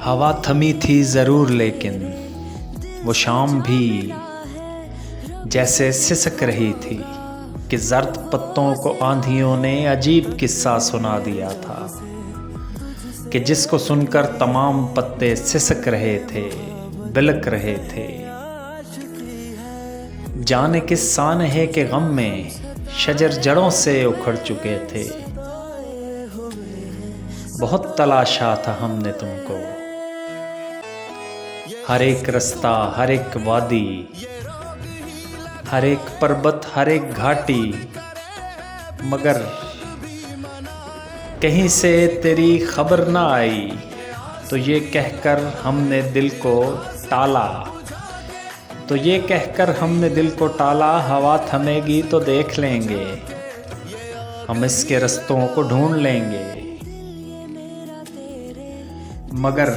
हवा थमी थी ज़रूर लेकिन वो शाम भी जैसे सिसक रही थी कि जर्द पत्तों को आंधियों ने अजीब किस्सा सुना दिया था कि जिसको सुनकर तमाम पत्ते सिसक रहे थे, बिलक रहे थे। जाने किस सानहे के गम में शजर जड़ों से उखड़ चुके थे। बहुत तलाशा था हमने तुमको, हर एक रास्ता, हर एक वादी, हर एक पर्वत, हर एक घाटी, मगर कहीं से तेरी खबर ना आई। तो ये कहकर हमने दिल को टाला, हवा थमेगी तो देख लेंगे, हम इसके रास्तों को ढूंढ लेंगे। मगर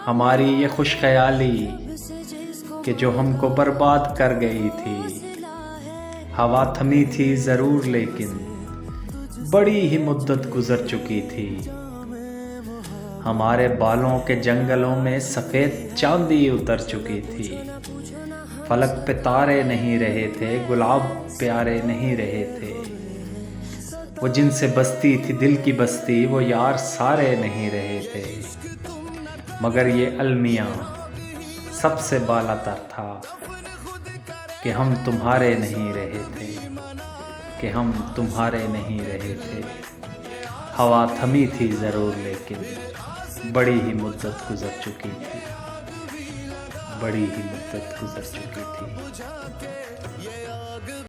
हमारी ये खुश ख्याली कि जो हमको बर्बाद कर गई थी, हवा थमी थी ज़रूर लेकिन बड़ी ही मुद्दत गुज़र चुकी थी। हमारे बालों के जंगलों में सफ़ेद चांदी उतर चुकी थी। फलक पे तारे नहीं रहे थे, गुलाब प्यारे नहीं रहे थे। वो जिनसे बसती थी दिल की बस्ती, वो यार सारे नहीं रहे थे। मगर ये अलमिया सबसे बालातर था कि हम तुम्हारे नहीं रहे थे, हवा थमी थी ज़रूर लेकिन बड़ी ही मुद्दत गुज़र चुकी थी।